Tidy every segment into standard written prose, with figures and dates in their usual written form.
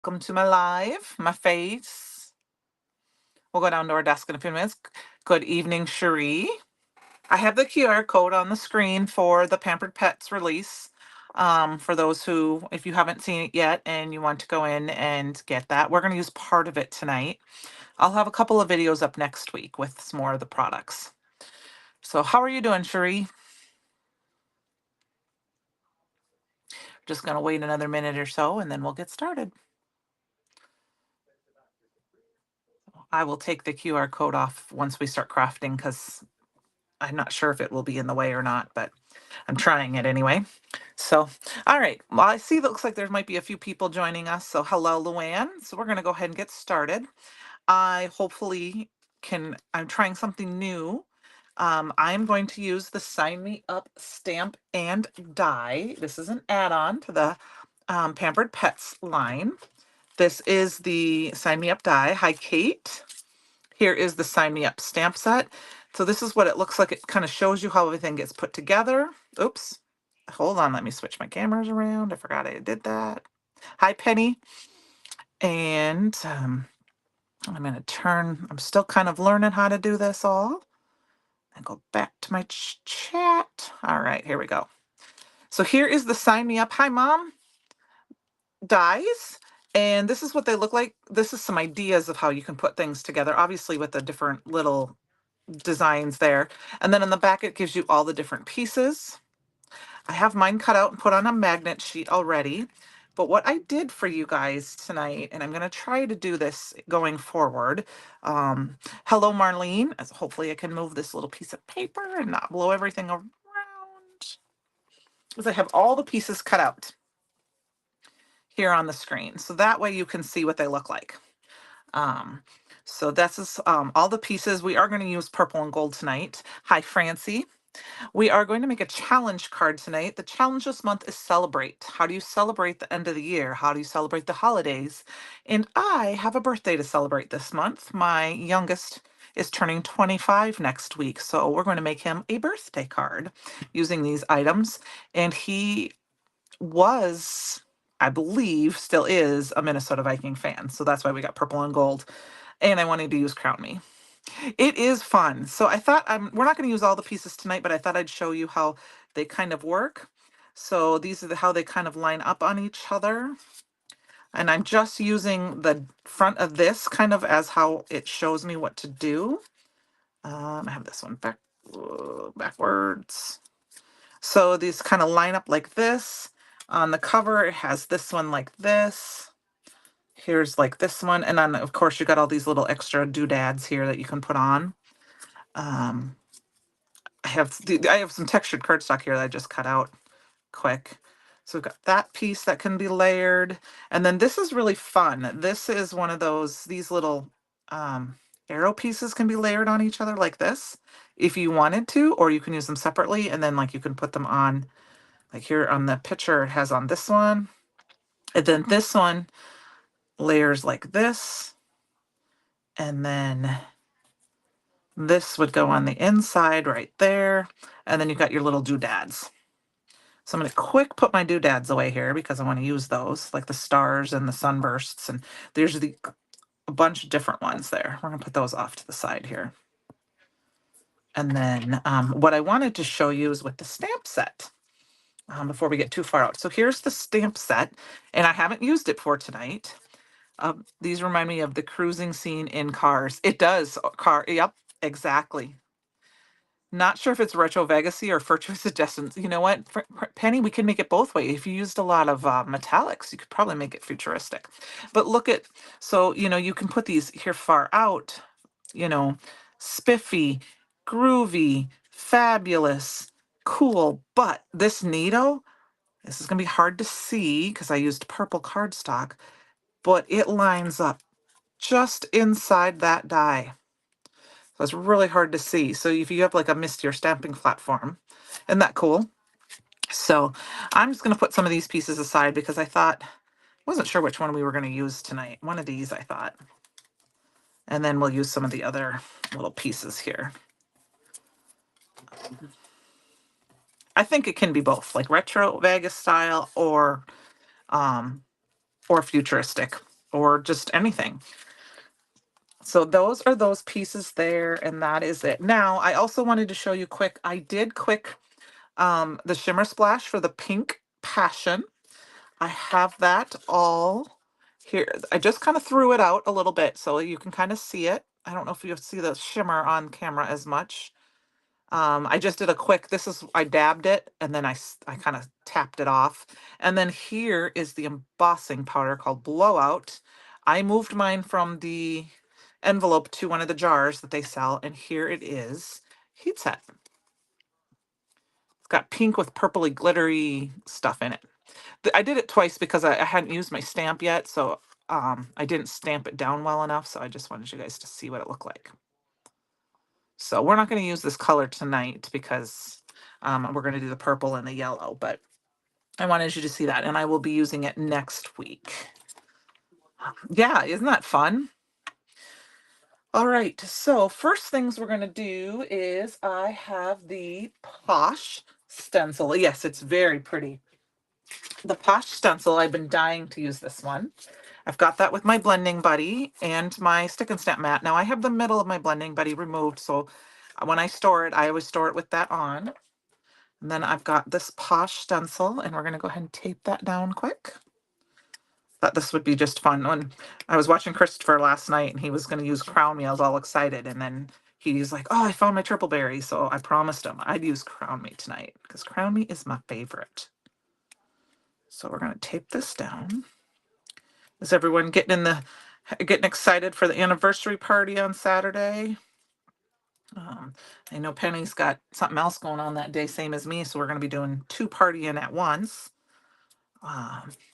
Welcome to my live, my face. We'll go down to our desk in a few minutes. Good evening, Cherie. I have the QR code on the screen for the Pampered Pets release. For those who, if you haven't seen it yet and you want to go in and get that, we're going to use part of it tonight. I'll have a couple of videos up next week with some more of the products. So how are you doing, Cherie? Just going to wait another minute or so and then we'll get started. I will take the QR code off once we start crafting because I'm not sure if it will be in the way or not, but I'm trying it anyway. So, all right. Well, I see looks like there might be a few people joining us. So hello, Luann. So we're going to go ahead and get started. I hopefully I'm trying something new. I'm going to use the Sign Me Up stamp and die. This is an add-on to the Pampered Pets line. This is the Sign Me Up die. Hi, Kate. Here is the Sign Me Up stamp set. So this is what it looks like. It kind of shows you how everything gets put together. Oops. Hold on. Let me switch my cameras around. I forgot I did that. Hi, Penny. And I'm going to I'm still kind of learning how to do this all. And go back to my chat. All right, here we go. So here is the Sign Me Up. Hi, Mom. Dies. And this is what they look like. This is some ideas of how you can put things together, obviously with the different little designs there. And then in the back, it gives you all the different pieces. I have mine cut out and put on a magnet sheet already. But what I did for you guys tonight, and I'm going to try to do this going forward. Hello, Marlene. Hopefully I can move this little piece of paper and not blow everything around. Because I have all the pieces cut out here on the screen. So that way you can see what they look like. So that's all the pieces. We are going to use purple and gold tonight. Hi, Francie. We are going to make a challenge card tonight. The challenge this month is celebrate. How do you celebrate the end of the year? How do you celebrate the holidays? And I have a birthday to celebrate this month. My youngest is turning 25 next week. So we're going to make him a birthday card using these items. And he was, I believe, still is a Minnesota Viking fan. So that's why we got purple and gold. And I wanted to use Crown Me. It is fun. So I thought we're not going to use all the pieces tonight, but I thought I'd show you how they kind of work. So these are how they kind of line up on each other. And I'm just using the front of this kind of as how it shows me what to do. I have this one backwards. So these kind of line up like this. On the cover, it has this one like this. Here's like this one. And then, of course, you got all these little extra doodads here that you can put on. I have some textured cardstock here that I just cut out quick. So we've got that piece that can be layered. And then this is really fun. This is one of these little arrow pieces can be layered on each other like this if you wanted to, or you can use them separately. And then like you can put them on, like here on the picture, it has on this one. And then this one layers like this. And then this would go on the inside right there. And then you've got your little doodads. So I'm going to put my doodads away here because I want to use those, like the stars and the sunbursts. And there's a bunch of different ones there. We're going to put those off to the side here. And then what I wanted to show you is with the stamp set before we get too far out. So here's the stamp set, and I haven't used it for tonight. These remind me of the cruising scene in Cars. It does. Yep, exactly. Not sure if it's retro Vegasy or virtual suggestions. You know what, Penny, we can make it both ways. If you used a lot of metallics, you could probably make it futuristic. But look at, so, you can put these here far out, spiffy, groovy, fabulous, cool. But this neato, this is going to be hard to see because I used purple cardstock, but it lines up just inside that die. So it's really hard to see. So if you have like a Mistier stamping platform, isn't that cool? So I'm just going to put some of these pieces aside because I wasn't sure which one we were going to use tonight. One of these, I thought. And then we'll use some of the other little pieces here. I think it can be both, like retro Vegas style or futuristic. or just anything. So those are those pieces there, and that is it. Now, I also wanted to show you quick, I did quick the shimmer splash for the pink passion. I have that all here. I just kind of threw it out a little bit so you can kind of see it. I don't know if you see the shimmer on camera as much. I just did a quick, I dabbed it and then I kind of tapped it off. And then here is the embossing powder called Blowout. I moved mine from the envelope to one of the jars that they sell, and here it is, heat set. It's got pink with purpley glittery stuff in it. I did it twice because I hadn't used my stamp yet, so I didn't stamp it down well enough, so I just wanted you guys to see what it looked like. So we're not going to use this color tonight because we're going to do the purple and the yellow, but I wanted you to see that, and I will be using it next week. Yeah, isn't that fun? All right, so first things we're going to do is I have the Posh stencil. Yes, it's very pretty. The Posh stencil, I've been dying to use this one. I've got that with my blending buddy and my stick and stamp mat. Now I have the middle of my blending buddy removed, so when I store it, I always store it with that on. And then I've got this Posh stencil, and we're going to go ahead and tape that down quick. Thought this would be just fun. When I was watching Christopher last night and he was going to use Crown Me, I was all excited. And then he's like, oh, I found my triple berry. So I promised him I'd use Crown Me tonight because Crown Me is my favorite. So we're going to tape this down. Is everyone getting excited for the anniversary party on Saturday? I know Penny's got something else going on that day, same as me. So we're going to be doing 2 partying at once.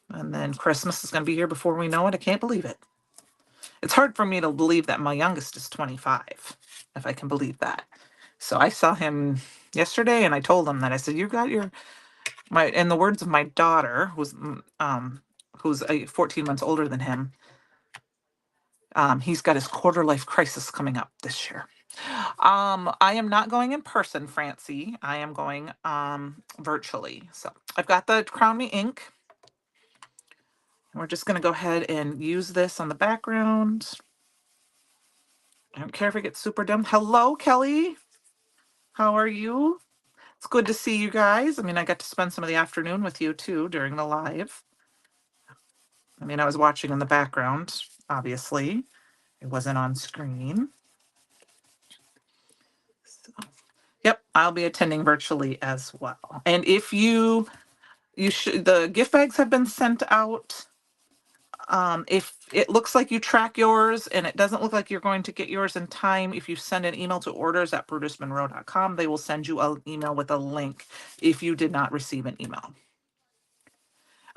And then Christmas is going to be here before we know it. I can't believe it. It's hard for me to believe that my youngest is 25, if I can believe that. So I saw him yesterday and I told him that. I said, you got in the words of my daughter, who's 14 months older than him, he's got his quarter life crisis coming up this year. I am not going in person, Francie. I am going virtually. So I've got the Crown Me ink. We're just going to go ahead and use this on the background. I don't care if it gets super dim. Hello, Kelly. How are you? It's good to see you guys. I mean, I got to spend some of the afternoon with you too during the live. I mean, I was watching in the background, obviously. It wasn't on screen. So, yep, I'll be attending virtually as well. And if the gift bags have been sent out. If it looks like you track yours and it doesn't look like you're going to get yours in time, if you send an email to orders@brutusmonroe.com, they will send you an email with a link if you did not receive an email.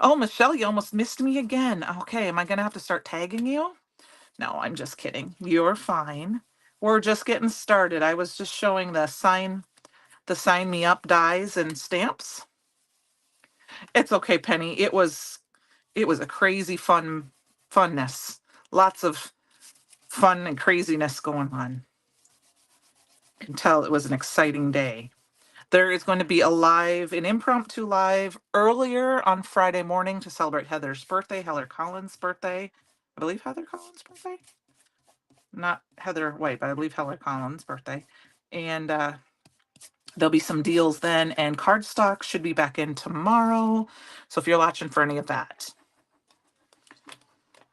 Oh, Michelle, you almost missed me again. Okay, am I going to have to start tagging you? No, I'm just kidding. You're fine. We're just getting started. I was just showing the sign me up dies and stamps. It's okay, Penny. It was a crazy funness. Lots of fun and craziness going on. You can tell it was an exciting day. There is going to be an impromptu live earlier on Friday morning to celebrate Heather's birthday, Heather Collins' birthday. I believe Heather Collins' birthday. Not Heather White, but I believe Heather Collins' birthday. And there'll be some deals then, and cardstock should be back in tomorrow. So if you're watching for any of that.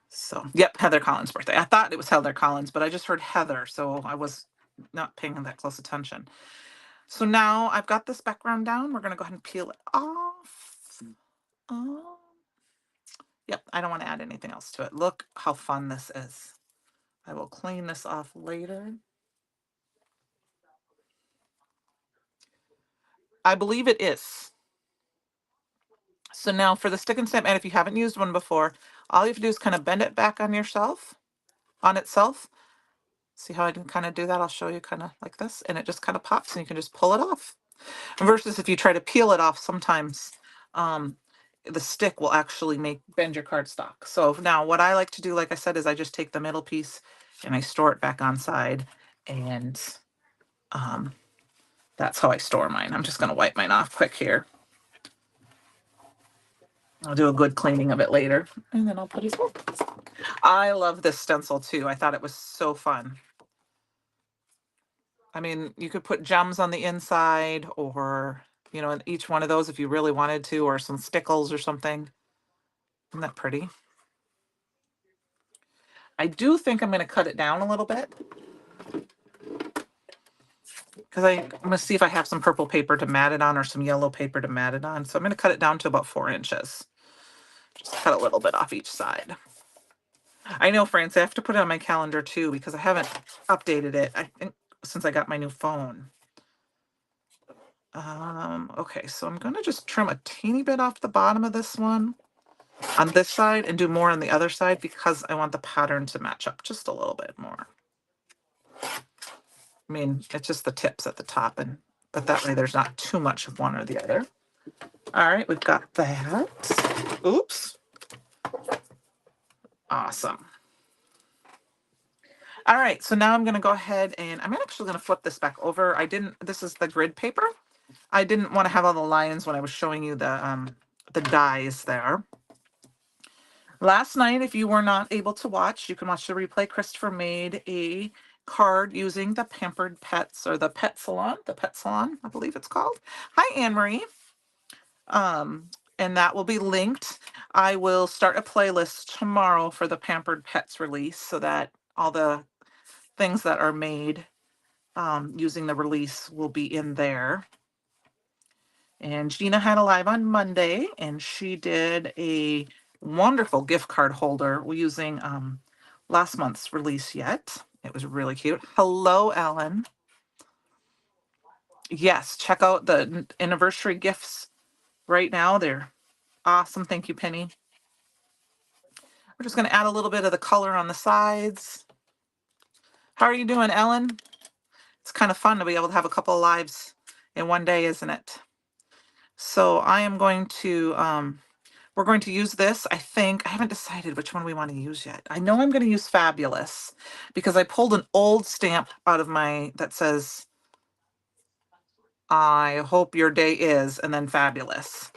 So, yep, Heather Collins' birthday. I thought it was Heather Collins, but I just heard Heather, so I was not paying that close attention. So now I've got this background down. We're going to go ahead and peel it off. Yep, I don't want to add anything else to it. Look how fun this is. I will clean this off later. I believe it is. So now for the stick and stamp, and if you haven't used one before, all you have to do is kind of bend it back on itself. See how I can kind of do that? I'll show you kind of like this, and it just kind of pops and you can just pull it off. Versus if you try to peel it off, sometimes the stick will actually bend your cardstock. So now what I like to do, like I said, is I just take the middle piece and I store it back on side, and that's how I store mine. I'm just going to wipe mine off quick here. I'll do a good cleaning of it later, and then I'll put it away. I love this stencil too. I thought it was so fun. I mean, you could put gems on the inside or, in each one of those if you really wanted to, or some stickles or something. Isn't that pretty? I do think I'm going to cut it down a little bit because I'm going to see if I have some purple paper to mat it on or some yellow paper to mat it on. So I'm going to cut it down to about 4 inches. Just cut a little bit off each side. I know, France, I have to put it on my calendar too because I haven't updated it, I think, since I got my new phone. Okay, so I'm going to just trim a teeny bit off the bottom of this one on this side and do more on the other side because I want the pattern to match up just a little bit more. I mean, it's just the tips at the top, but that way there's not too much of one or the other. All right, we've got that. Oops. Awesome. All right, so now I'm going to go ahead and I'm actually going to flip this back over. This is the grid paper. I didn't want to have all the lines when I was showing you the dies there. Last night, if you were not able to watch, you can watch the replay. Christopher made a card using the Pampered Pets or the Pet Salon, I believe it's called. Hi, Anne Marie. And that will be linked. I will start a playlist tomorrow for the Pampered Pets release so that all the things that are made using the release will be in there. And Gina had a live on Monday, and she did a wonderful gift card holder using last month's release yet. It was really cute. Hello, Ellen. Yes, check out the anniversary gifts right now. They're awesome. Thank you, Penny. We're just going to add a little bit of the color on the sides. How are you doing, Ellen? It's kind of fun to be able to have a couple of lives in one day, isn't it? So I am going to, we're going to use this. I haven't decided which one we want to use yet. I know I'm going to use Fabulous because I pulled an old stamp out of that says, I hope your day is, and then Fabulous.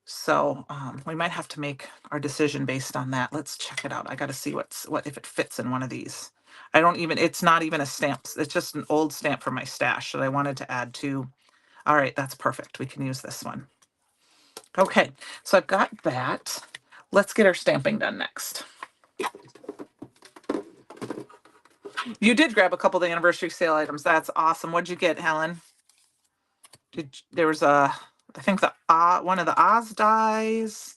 So we might have to make our decision based on that. Let's check it out. I got to see if it fits in one of these. It's not even a stamp. It's just an old stamp from my stash that I wanted to add to. All right, that's perfect. We can use this one. Okay, so I've got that. Let's get our stamping done next. You did grab a couple of the anniversary sale items. That's awesome. What'd you get, Helen? There was I think one of the Oz dies.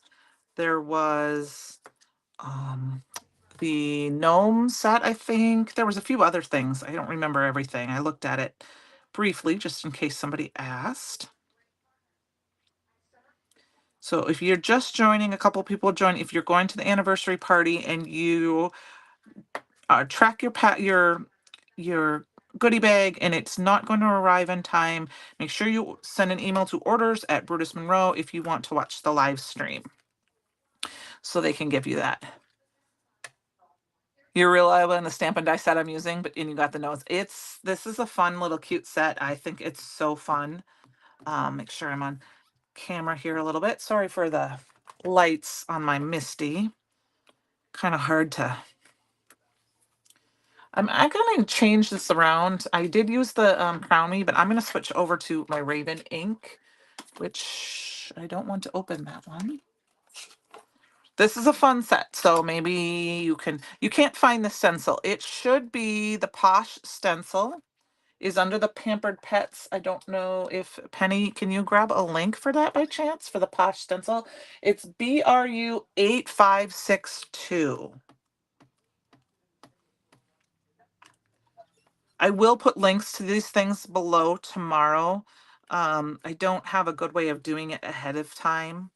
There was the gnome set, I think. There was a few other things. I don't remember everything. I looked at it briefly just in case somebody asked. So if you're just joining, a couple people join. If you're going to the anniversary party and you track your goodie bag and it's not going to arrive in time, make sure you send an email to orders@Brutus Monroe if you want to watch the live stream so they can give you that. You're reliable in the stamp and die set I'm using, and you got the notes. This is a fun little cute set. I think it's so fun. Make sure I'm on camera here a little bit. Sorry for the lights on my Misty. Kind of hard to. I'm going to change this around. I did use the Crown Me, but I'm going to switch over to my Raven ink, which I don't want to open that one. This is a fun set, so maybe you can't find the stencil. It should be the Posh stencil is under the Pampered Pets. I don't know if Penny, can you grab a link for that by chance for the Posh stencil? It's BRU 8562. I will put links to these things below tomorrow. I don't have a good way of doing it ahead of time.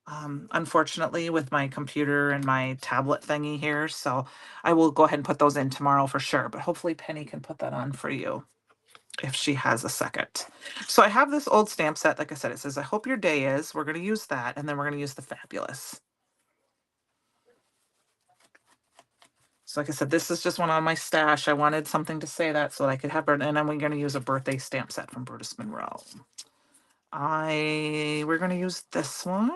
Unfortunately, with my computer and my tablet thingy here. So I will go ahead and put those in tomorrow for sure. But hopefully Penny can put that on for you if she has a second. So I have this old stamp set. Like I said, it says, I hope your day is. We're going to use that. And then we're going to use the Fabulous. So like I said, this is just one on my stash. I wanted something to say that so that I could have her. And then we're going to use a birthday stamp set from Brutus Monroe. We're going to use this one.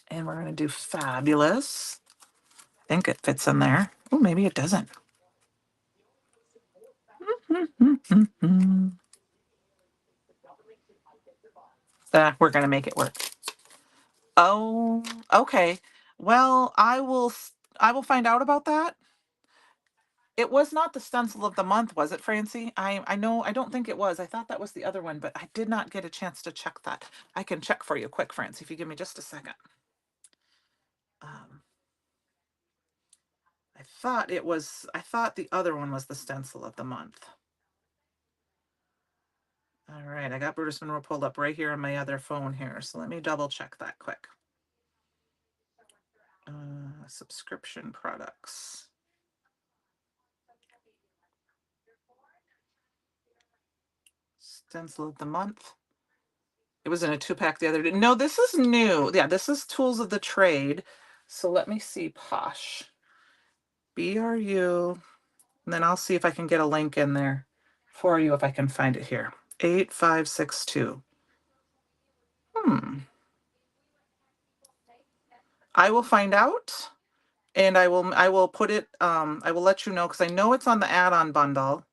And we're going to do fabulous. I think it fits in there. Oh, maybe it doesn't. We're going to make it work. Oh, okay. Well, I will find out about that. It was not the stencil of the month, was it, Francie? I know, I don't think it was. I thought that was the other one, but I did not get a chance to check that. I can check for you quick, Francie, if you give me just a second. I thought the other one was the stencil of the month. All right, I got Brutus Monroe pulled up right here on my other phone here, so let me double check that quick. Subscription products. Stencil of the month. It was in a 2-pack the other day. No, this is new. Yeah, this is Tools of the Trade. So let me see, Posh. BRU. And then I'll see if I can get a link in there for you if I can find it here. 8562. I will find out and I will put it I will let you know because I know it's on the add-on bundle.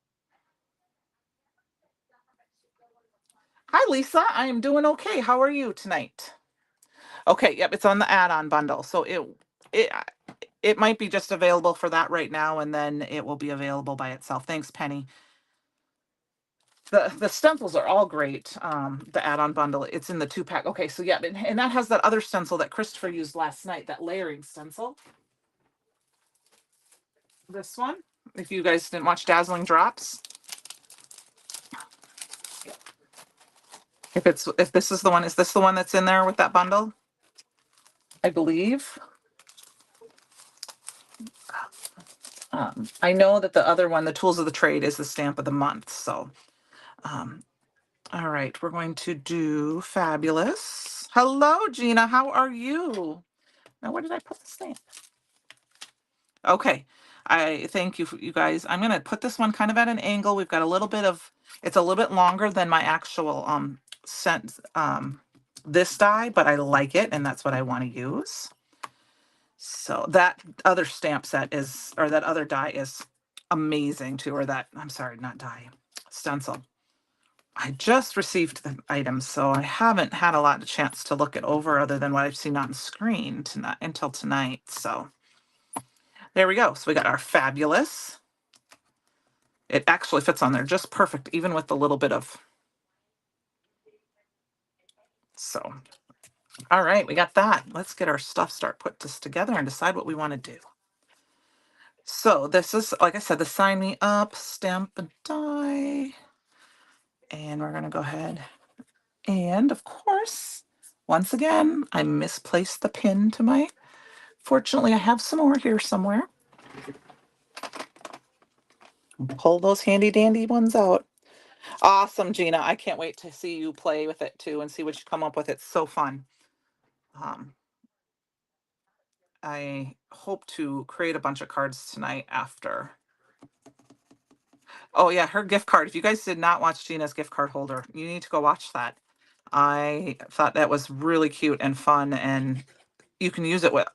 Hi Lisa, I am doing okay. How are you tonight? Okay, yep, it's on the add-on bundle. So it it might be just available for that right now and then it will be available by itself. Thanks, Penny. The stencils are all great. The add-on bundle, it's in the 2-pack. Okay, so yeah, and that has that other stencil that Christopher used last night, that layering stencil. This one, if you guys didn't watch Dazzling Drops. If this is the one, is this the one that's in there with that bundle? I believe. I know that the other one, the Tools of the Trade, is the stamp of the month. So, all right, we're going to do fabulous. Hello, Gina. How are you? Now, where did I put the stamp? Okay. I thank you, you guys. I'm going to put this one kind of at an angle. We've got a little bit of, it's a little bit longer than my actual scent, this die, but I like it and that's what I want to use. So that other stamp set is, or that other die is amazing too, or that, I'm sorry, not die, stencil. I just received the items, so I haven't had a lot of chance to look it over other than what I've seen on screen tonight, until tonight. So there we go. So we got our fabulous. It actually fits on there just perfect, even with the little bit of. So, all right, we got that. Let's get our stuff, start put this together and decide what we want to do. So this is, like I said, the Sign Me Up stamp and die. And we're going to go ahead. And of course, once again, I misplaced the pin to my, fortunately, I have some more here somewhere. Pull those handy dandy ones out. Awesome, Gina. I can't wait to see you play with it too and see what you come up with. It's so fun. I hope to create a bunch of cards tonight after. Oh yeah, her gift card. If you guys did not watch Gina's gift card holder, you need to go watch that. I thought that was really cute and fun, and you can use it with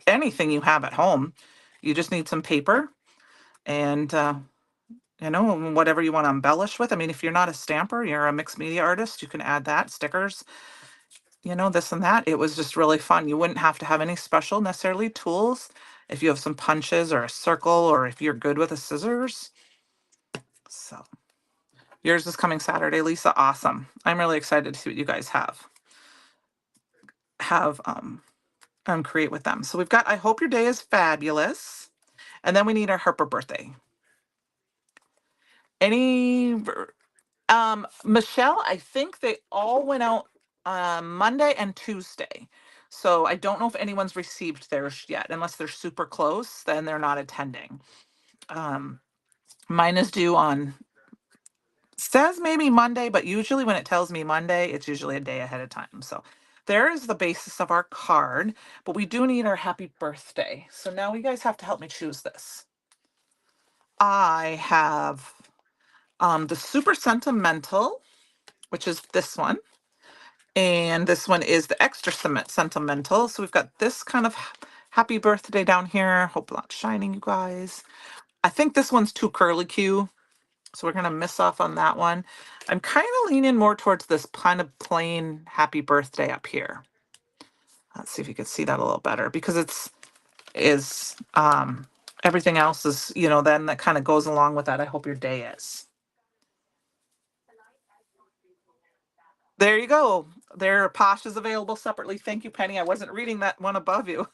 anything you have at home. You just need some paper and whatever you want to embellish with. I mean, if you're not a stamper, you're a mixed media artist, you can add that, stickers, this and that. It was just really fun. You wouldn't have to have any special necessarily tools. If you have some punches or a circle, or if you're good with a scissors. So yours is coming Saturday, Lisa. Awesome. I'm really excited to see what you guys have create with them. So we've got, I hope your day is fabulous. And then we need our Harper birthday. Michelle, I think they all went out Monday and Tuesday. So I don't know if anyone's received theirs yet. Unless they're super close, then they're not attending. Mine is due on, says maybe Monday, but usually when it tells me Monday, it's usually a day ahead of time. So there is the basis of our card, but we do need our happy birthday. So now you guys have to help me choose this. I have the Super Sentimental, which is this one. And this one is the extra sentimental. So we've got this kind of happy birthday down here. Hope not shining, you guys. I think this one's too curly Q. So we're gonna miss off on that one. I'm kind of leaning more towards this kind of plain happy birthday up here. Let's see if you can see that a little better because is everything else is, then that kind of goes along with that. I hope your day is. There you go. There Posh is available separately. Thank you, Penny. I wasn't reading that one above you.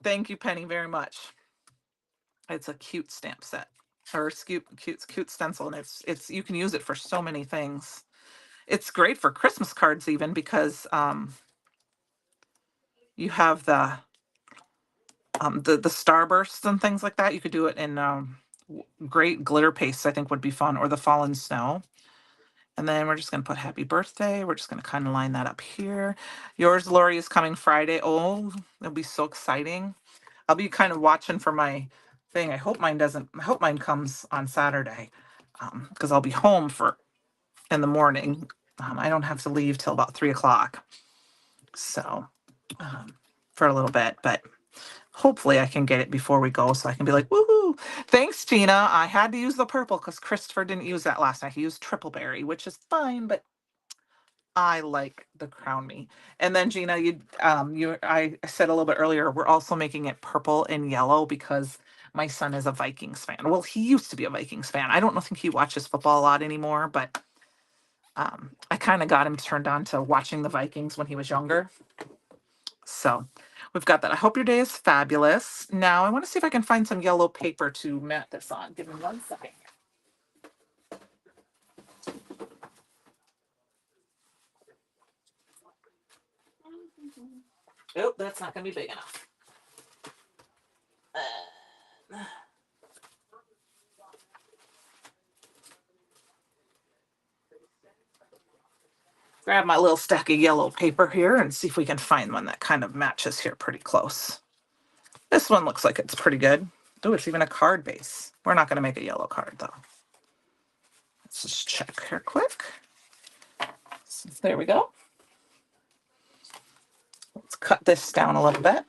Thank you, Penny, very much. It's a cute stamp set or cute stencil, and it's you can use it for so many things. It's great for Christmas cards even because you have the starbursts and things like that. You could do it in great glitter paste. I think would be fun, or the fallen snow. And then we're just going to put happy birthday. We're just going to kind of line that up here. Yours, Lori, is coming Friday. Oh, it'll be so exciting. I'll be kind of watching for my thing. I hope mine comes on Saturday because I'll be home in the morning. I don't have to leave till about 3 o'clock. So for a little bit, but hopefully I can get it before we go so I can be like, woohoo. Thanks, Gina. I had to use the purple because Christopher didn't use that last night. He used triple berry, which is fine, but I like the crown me. And then Gina, I said a little bit earlier, we're also making it purple and yellow because my son is a Vikings fan. Well, he used to be a Vikings fan. I don't think he watches football a lot anymore, but I kind of got him turned on to watching the Vikings when he was younger. So we've got that. I hope your day is fabulous. Now I want to see if I can find some yellow paper to mat this on. Give me 1 second. Oh, that's not going to be big enough. Grab my little stack of yellow paper here and see if we can find one that kind of matches here pretty close. This one looks like it's pretty good. Oh, it's even a card base. We're not going to make a yellow card though. Let's just check here quick. So there we go. Let's cut this down a little bit.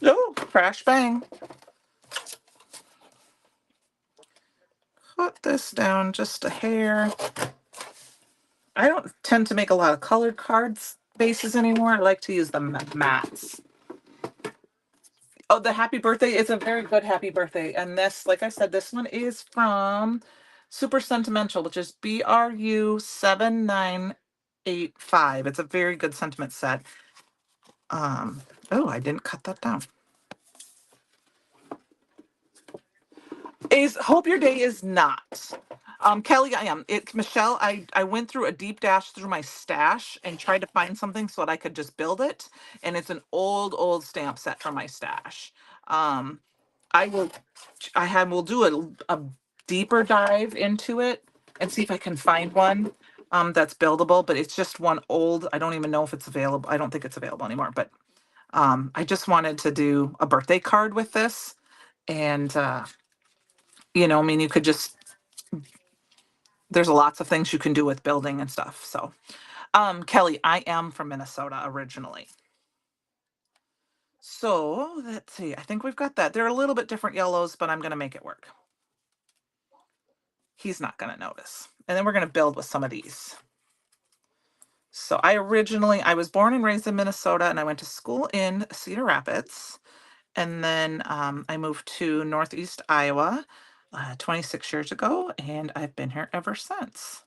Oh, crash bang. Cut this down just a hair. I don't tend to make a lot of colored cards bases anymore. I like to use the mats. Oh, the happy birthday is a very good happy birthday. And this, like I said, this one is from Super Sentimental, which is BRU7985. It's a very good sentiment set. Oh, I didn't cut that down. Hope your day is not. Kelly, I am. Michelle, I went through a deep dash through my stash and tried to find something so that I could just build it. And it's an old stamp set from my stash. Um, I will we'll do a deeper dive into it and see if I can find one that's buildable, but it's just one old. I don't even know if it's available. I don't think it's available anymore, but I just wanted to do a birthday card with this. And I mean, you could just there's lots of things you can do with building and stuff. So, Kelly, I am from Minnesota originally. So let's see. I think we've got that. They're a little bit different yellows, but I'm going to make it work. He's not going to notice. And then we're going to build with some of these. So I was born and raised in Minnesota, and I went to school in Cedar Rapids. And then I moved to Northeast Iowa 26 years ago, and I've been here ever since.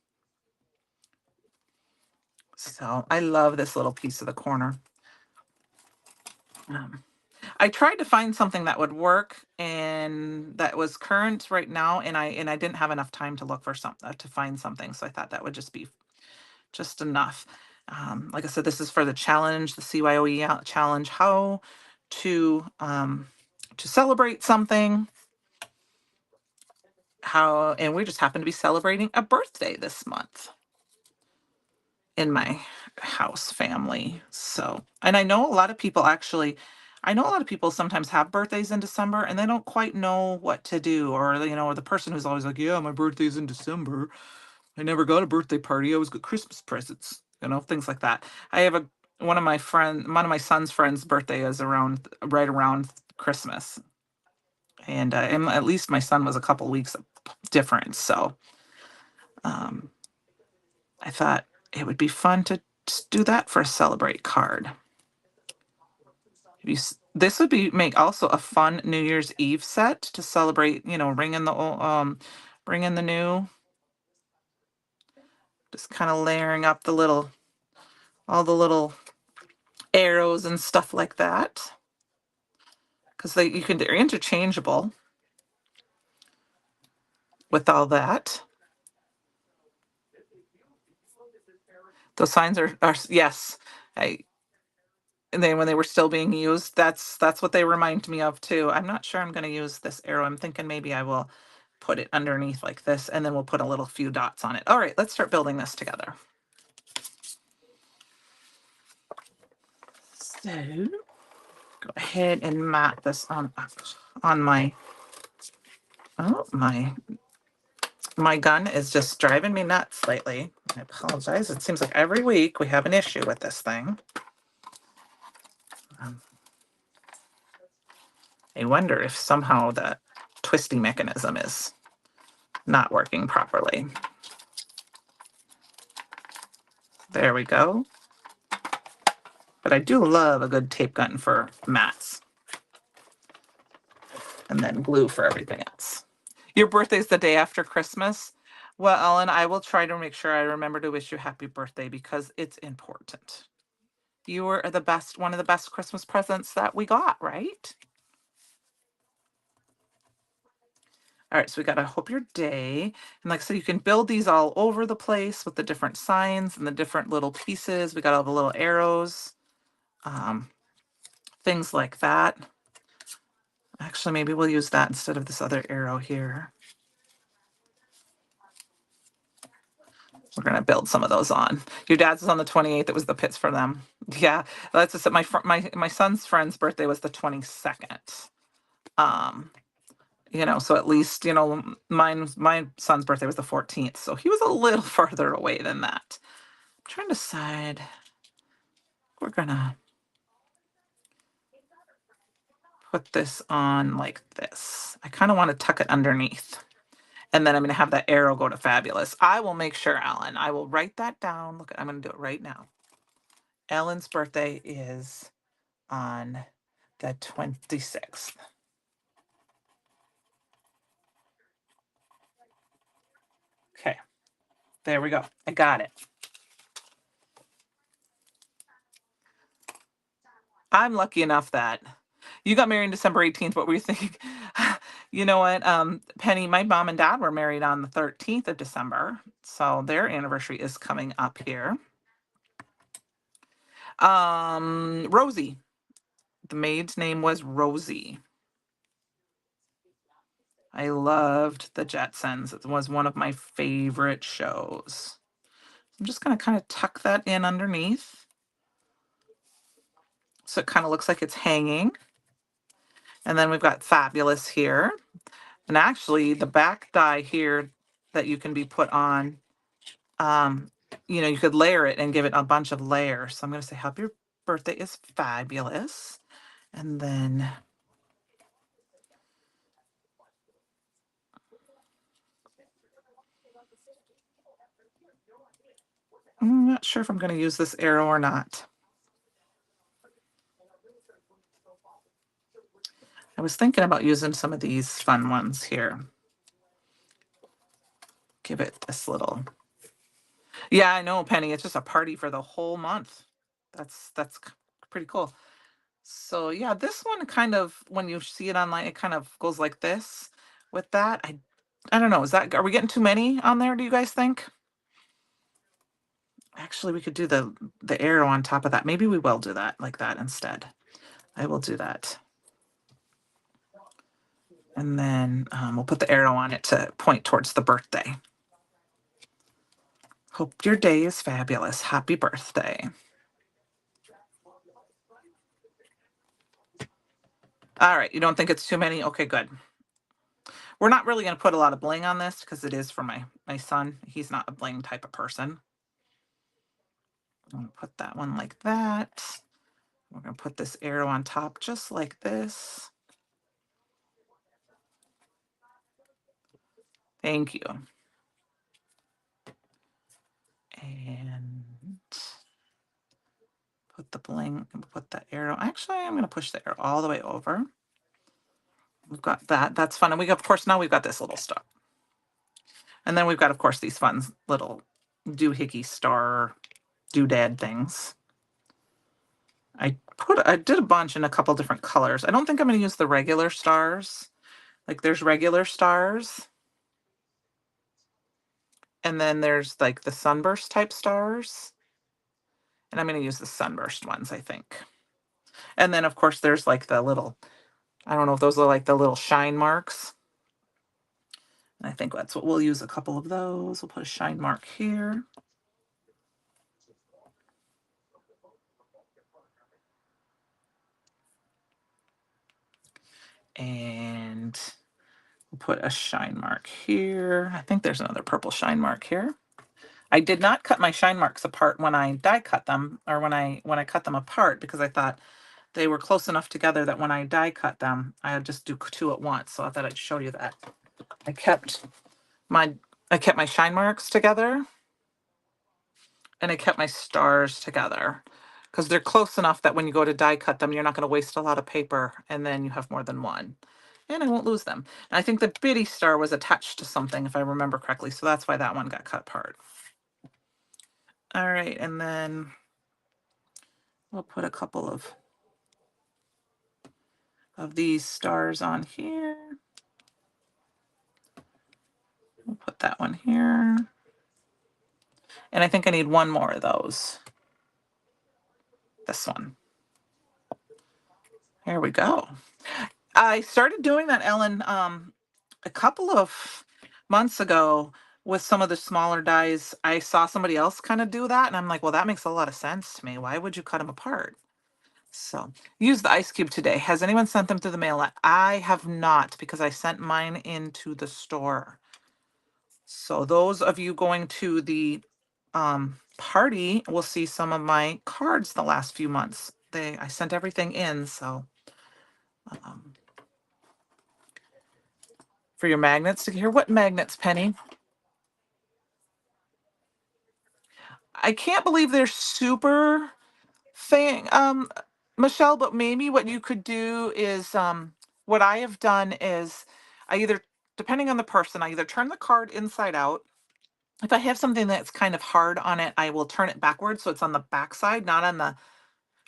So I love this little piece of the corner. I tried to find something that would work and that was current right now, and I didn't have enough time to look for something to find something, so I thought that would just be just enough. Like I said, this is for the challenge, the CYOE challenge, how to celebrate something. And we just happen to be celebrating a birthday this month in my house family. So, and I know a lot of people sometimes have birthdays in December and they don't quite know what to do, or or the person who's always like, yeah, my birthday's in December. I never got a birthday party. I always got Christmas presents, things like that. I have one of my son's friends' birthday is right around Christmas, and at least my son was a couple weeks different. So um, I thought it would be fun to do that for a celebrate card. This would be make also a fun New Year's Eve set to celebrate. Ring in the bring in the new. Just kind of layering up all the little arrows and stuff like that, because they're interchangeable with all that. Those signs are yes. I and then when they were still being used, that's what they remind me of too. I'm not sure I'm going to use this arrow. I'm thinking maybe I will put it underneath like this, and then we'll put a little few dots on it. All right, let's start building this together. So go ahead and mat this on my my gun is just driving me nuts lately. I apologize. It seems like every week we have an issue with this thing. I wonder if somehow the twisting mechanism is not working properly. There we go. But I do love a good tape gun for mats. And then glue for everything else. Your birthday's the day after Christmas. Well, Ellen, I will try to make sure I remember to wish you happy birthday because it's important. You were one of the best Christmas presents that we got, right? All right, so we got to hope your day. And like I said, you can build these all over the place with the different signs and the different little pieces. We got all the little arrows, things like that. Actually, maybe we'll use that instead of this other arrow here. We're going to build some of those on. Your dad's was on the 28th. It was the pits for them. Yeah, that's just my son's friend's birthday was the 22nd. So at least, my son's birthday was the 14th. So he was a little farther away than that. I'm trying to decide. We're going to put this on like this. I kind of want to tuck it underneath. And then I'm going to have that arrow go to fabulous. I will make sure, Ellen, I will write that down. Look, I'm going to do it right now. Ellen's birthday is on the 26th. Okay, there we go. I got it. I'm lucky enough that you got married December 18th. What were you thinking? You know what, Penny, my mom and dad were married on the 13th of December. So their anniversary is coming up here. Rosie. The maid's name was Rosie. I loved the Jetsons. It was one of my favorite shows. I'm just going to kind of tuck that in underneath. So it kind of looks like it's hanging. And then we've got Fabulous here. And actually the back die here that you can be put on, you could layer it and give it a bunch of layers. So I'm going to say, happy birthday is fabulous. And then I'm not sure if I'm going to use this arrow or not. I was thinking about using some of these fun ones here. Give it this little. Yeah, I know, Penny. It's just a party for the whole month. That's pretty cool. So yeah, this one kind of, when you see it online, it kind of goes like this with that. I don't know. Are we getting too many on there, do you guys think? Actually, we could do the arrow on top of that. Maybe we will do that like that instead. I will do that. And then we'll put the arrow on it to point towards the birthday. Hope your day is fabulous. Happy birthday. All right. You don't think it's too many? Okay, good. We're not really going to put a lot of bling on this because it is for my son. He's not a bling type of person. I'm going to put that one like that. We're going to put this arrow on top just like this. Thank you. And put the bling and put the arrow. Actually, I'm going to push the arrow all the way over. We've got that. That's fun. And we, of course, now we've got this little stuff. And then we've got, of course, these fun little doohickey star doodad things. I did a bunch in a couple different colors. I don't think I'm going to use the regular stars. Like there's regular stars. And then there's like the sunburst type stars. And I'm going to use the sunburst ones, I think. And then, of course, there's like the little, I don't know if those are like the little shine marks. And I think that's what we'll use, a couple of those. We'll put a shine mark here. And we'll put a shine mark here. I think there's another purple shine mark here. I did not cut my shine marks apart when I die cut them, or when I cut them apart, because I thought they were close enough together that when I die cut them, I would just do two at once. So I thought I'd show you that. I kept my shine marks together, and I kept my stars together, because they're close enough that when you go to die cut them, you're not going to waste a lot of paper, and then you have more than one. And I won't lose them. And I think the bitty star was attached to something, if I remember correctly, so that's why that one got cut apart. All right, and then we'll put a couple of these stars on here. We'll put that one here. And I think I need one more of those. This one. There we go. I started doing that, Ellen, a couple of months ago with some of the smaller dies. I saw somebody else kind of do that, and I'm like, well, that makes a lot of sense to me. Why would you cut them apart? So use the ice cube today. Has anyone sent them through the mail? I have not, because I sent mine into the store. So those of you going to the party will see some of my cards the last few months. I sent everything in, so for your magnets to hear. What magnets, Penny? I can't believe they're super thing, Michelle, but maybe what you could do is, what I have done is I either, depending on the person, I either turn the card inside out. If I have something that's kind of hard on it, I will turn it backwards so it's on the back side, not on the,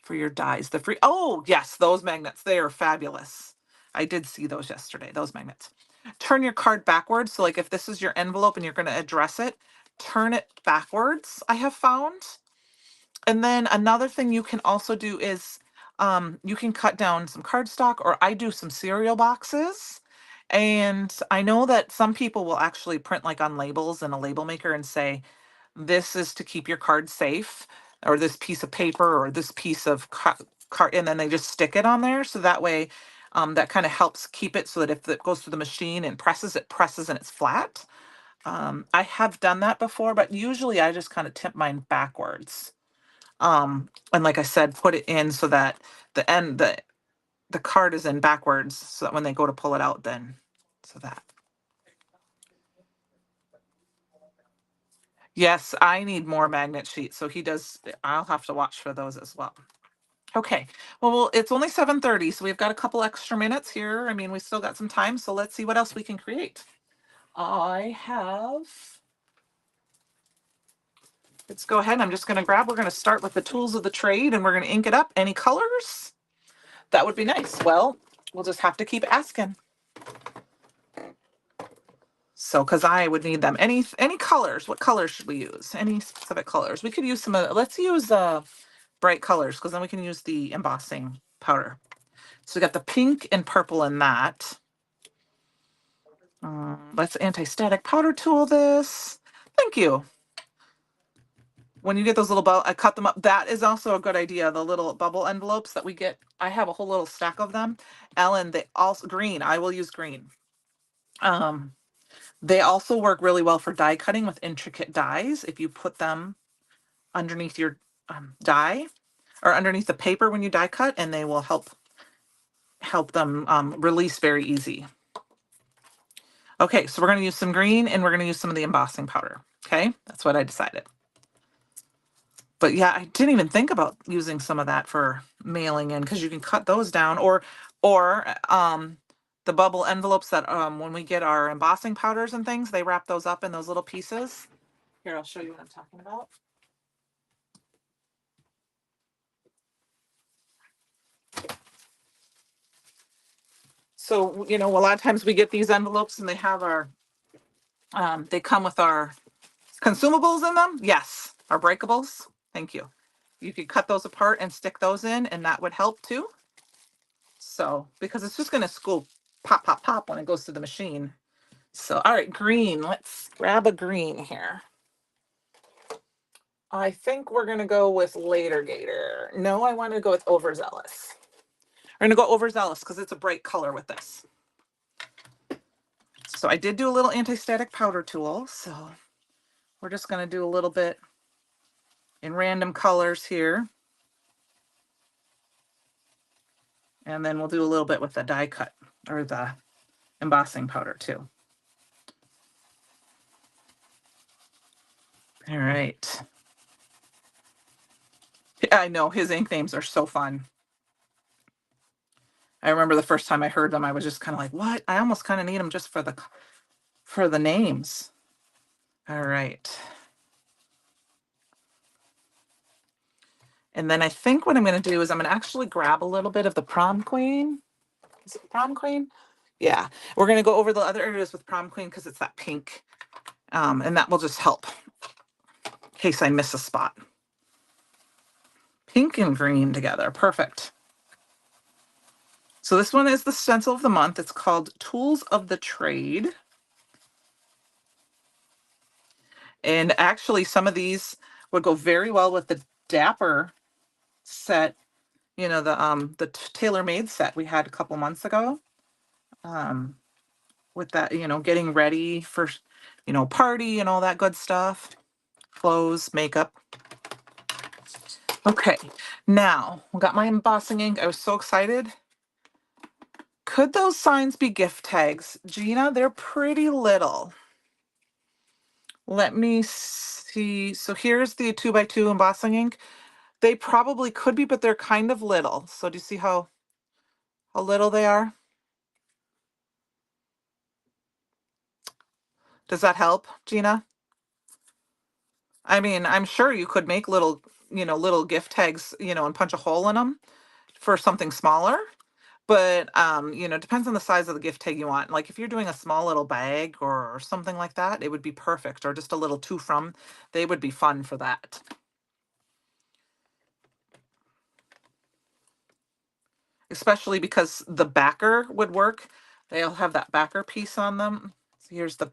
for your dies. The free, oh yes, those magnets, they are fabulous. I did see those yesterday, those magnets. Turn your card backwards. So like if this is your envelope and you're going to address it, turn it backwards, I have found. And then another thing you can also do is you can cut down some cardstock, or I do some cereal boxes. And I know that some people will actually print like on labels in a label maker and say, this is to keep your card safe, or this piece of paper, or this piece of card, and then they just stick it on there. So that way, that kind of helps keep it so that if it goes through the machine and presses, it presses and it's flat. I have done that before, but usually I just kind of tip mine backwards. And like I said, put it in so that the card is in backwards, so that when they go to pull it out, then so that. Yes, I need more magnet sheets. So he does. I'll have to watch for those as well. Okay. Well, it's only 7:30, so we've got a couple extra minutes here. I mean, we still got some time, so let's see what else we can create. I have. Let's go ahead. I'm just going to grab. We're going to start with the tools of the trade, and we're going to ink it up. Any colors? That would be nice. Well, we'll just have to keep asking. So, because I would need them. Any colors? What colors should we use? Any specific colors? We could use some of. Let's use bright colors, because then we can use the embossing powder. So we got the pink and purple in that. Let's anti-static powder tool this. Thank you. When you get those little I cut them up. That is also a good idea. The little bubble envelopes that we get. I have a whole little stack of them. Ellen, they also green. I will use green. Um, they also work really well for die cutting with intricate dies. If you put them underneath your die or underneath the paper when you die cut, and they will help them release very easy. Okay, so we're going to use some green and we're going to use some of the embossing powder. Okay, that's what I decided. But yeah, I didn't even think about using some of that for mailing in, because you can cut those down, or the bubble envelopes that when we get our embossing powders and things, they wrap those up in those little pieces. Here, I'll show you what I'm talking about. So, a lot of times we get these envelopes and they have they come with our consumables in them. Yes, our breakables. Thank you. You could cut those apart and stick those in, and that would help too. So, because it's just going to school pop, pop, pop when it goes to the machine. So, all right, green. Let's grab a green here. I think we're going to go with Later Gator. No, I want to go with Overzealous. We're going to go Overzealous because it's a bright color with this. So I did do a little anti-static powder tool. So we're just going to do a little bit in random colors here. And then we'll do a little bit with the die cut or the embossing powder too. All right. I know his ink names are so fun. I remember the first time I heard them, I was just kind of like, what? I almost kind of need them just for the names. All right. And then I think what I'm going to do is I'm going to actually grab a little bit of the Prom Queen. Is it Prom Queen? Yeah. We're going to go over the other areas with Prom Queen because it's that pink. And that will just help in case I miss a spot. Pink and green together. Perfect. So this one is the stencil of the month. It's called Tools of the Trade. And actually some of these would go very well with the Dapper set, the tailor-made set we had a couple months ago. With that, getting ready for, party and all that good stuff. Clothes, makeup. Okay, now we got my embossing ink. I was so excited. Could those signs be gift tags? Gina, they're pretty little. Let me see. So here's the 2x2 embossing ink. They probably could be, but they're kind of little. So do you see how little they are? Does that help, Gina? I mean, I'm sure you could make little gift tags, and punch a hole in them for something smaller. But, depends on the size of the gift tag you want. Like if you're doing a small little bag or something like that, it would be perfect. Or just a little to from, they would be fun for that. Especially because the backer would work. They'll have that backer piece on them. So here's the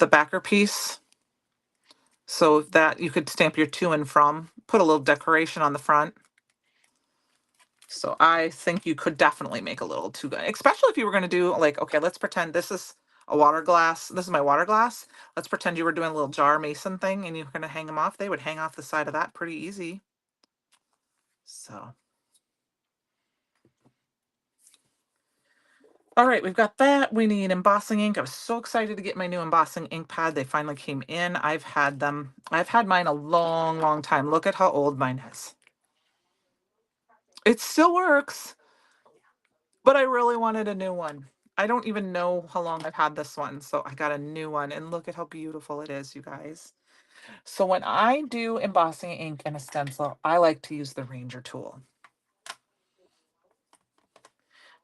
backer piece. So that you could stamp your to and from, put a little decoration on the front. So I think you could definitely make a little to, especially if you were going to do like, okay, let's pretend this is a water glass. This is my water glass. Let's pretend you were doing a little jar mason thing and you're going to hang them off. They would hang off the side of that pretty easy. So. All right, we've got that. We need embossing ink. I was so excited to get my new embossing ink pad. They finally came in. I've had mine a long, long time. Look at how old mine is. It still works, but I really wanted a new one. I don't even know how long I've had this one, so I got a new one. And look at how beautiful it is, you guys. So when I do embossing ink and a stencil, I like to use the Ranger tool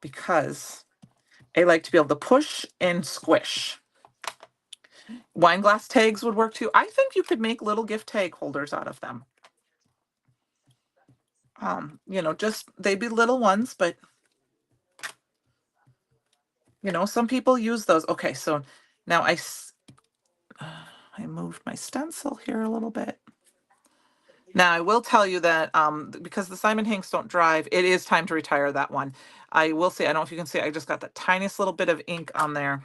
because I like to be able to push and squish. Wine glass tags would work too. I think you could make little gift tag holders out of them. Just they'd be little ones, but some people use those. Okay, so now I moved my stencil here a little bit. Now I will tell you that because the Simon Hanks don't drive, it is time to retire that one. I will say, I don't know if you can see, I just got the tiniest little bit of ink on there.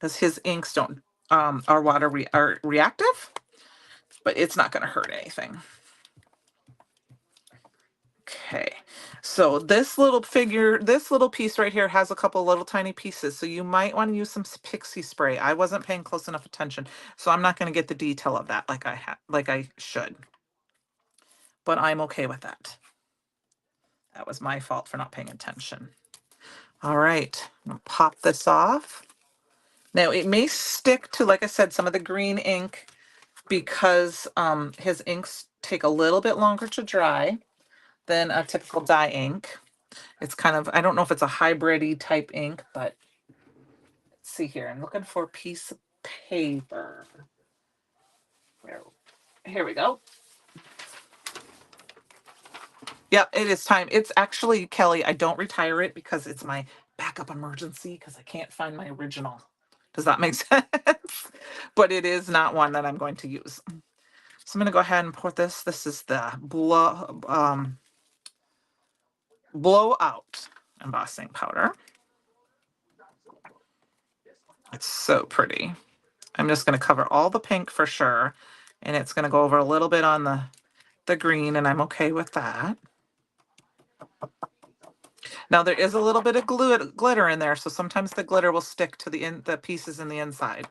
because his inks don't are are reactive, but it's not going to hurt anything. Okay, so this little figure, this little piece right here has a couple little tiny pieces, so you might want to use some pixie spray. I wasn't paying close enough attention, so I'm not going to get the detail of that like I should, but I'm okay with that. That was my fault for not paying attention. All right, I'm gonna pop this off. Now it may stick to, like I said, some of the green ink because his inks take a little bit longer to dry than a typical dye ink. It's kind of, I don't know if it's a hybrid-y type ink, but let's see here. I'm looking for a piece of paper. Here we go. Yeah, it is time. It's actually, Kelly, I don't retire it because it's my backup emergency because I can't find my original. Does that make sense? But it is not one that I'm going to use. So I'm going to go ahead and pour this. This is the blowout embossing powder. It's so pretty. I'm just going to cover all the pink for sure. And it's going to go over a little bit on the green, and I'm okay with that. Now there is a little bit of glitter in there, so sometimes the glitter will stick to the pieces in the inside.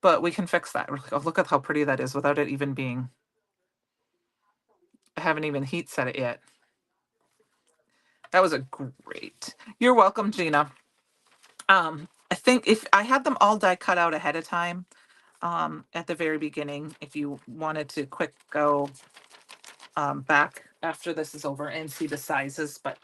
But we can fix that. Oh, look at how pretty that is without it even being, I haven't even heat set it yet. That was a great. You're welcome, Gina. I think if I had them all die cut out ahead of time, at the very beginning, if you wanted to quick go back after this is over and see the sizes, but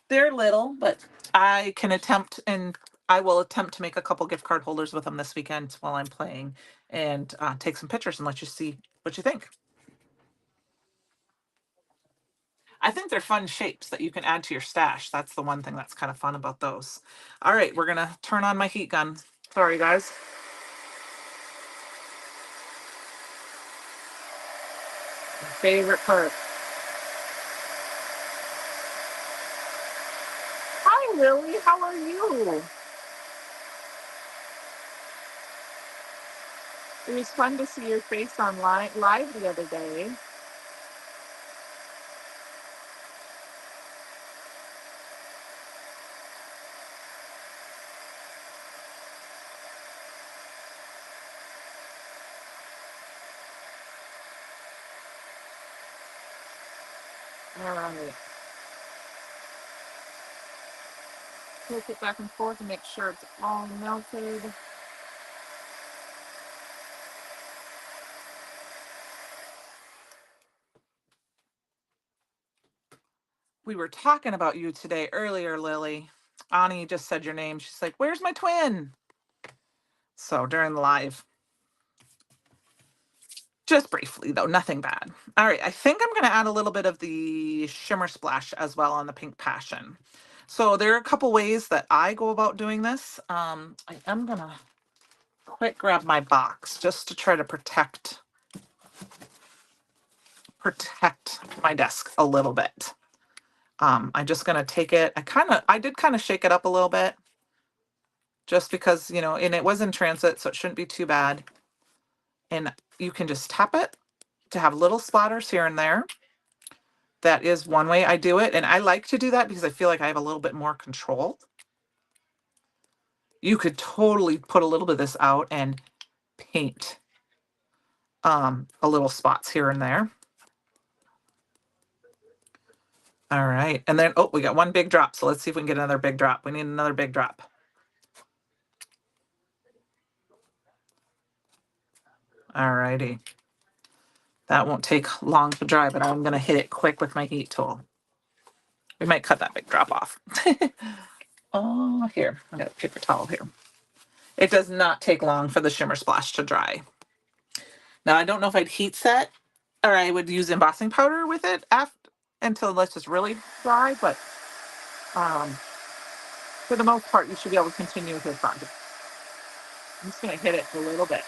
they're little, but I can attempt, and I will attempt to make a couple gift card holders with them this weekend while I'm playing, and take some pictures and let you see what you think. I think they're fun shapes that you can add to your stash. That's the one thing that's kind of fun about those. All right, we're gonna turn on my heat gun. Sorry, guys. My favorite part. Hi, Lily. How are you? It was fun to see your face on live the other day. All right. Tilt it back and forth to make sure it's all melted. We were talking about you today earlier, Lily. Ani just said your name. She's like, "Where's my twin?" So during the live, just briefly though, nothing bad. All right, I think I'm going to add a little bit of the shimmer splash as well on the Pink Passion. So there are a couple ways that I go about doing this. I am going to quick grab my box just to try to protect my desk a little bit. I'm just going to take it. I did kind of shake it up a little bit just because, and it was in transit, so it shouldn't be too bad. And you can just tap it to have little splatters here and there. That is one way I do it. And I like to do that because I feel like I have a little bit more control. You could totally put a little bit of this out and paint a little spots here and there. All right. And then, oh, we got one big drop. So let's see if we can get another big drop. We need another big drop. All righty. That won't take long to dry, but I'm going to hit it quick with my heat tool. We might cut that big drop off. Oh, here. I got a paper towel here. It does not take long for the shimmer splash to dry. Now, I don't know if I'd heat set or I would use embossing powder with it until it's just really dry, but for the most part, you should be able to continue with your project. I'm just going to hit it a little bit.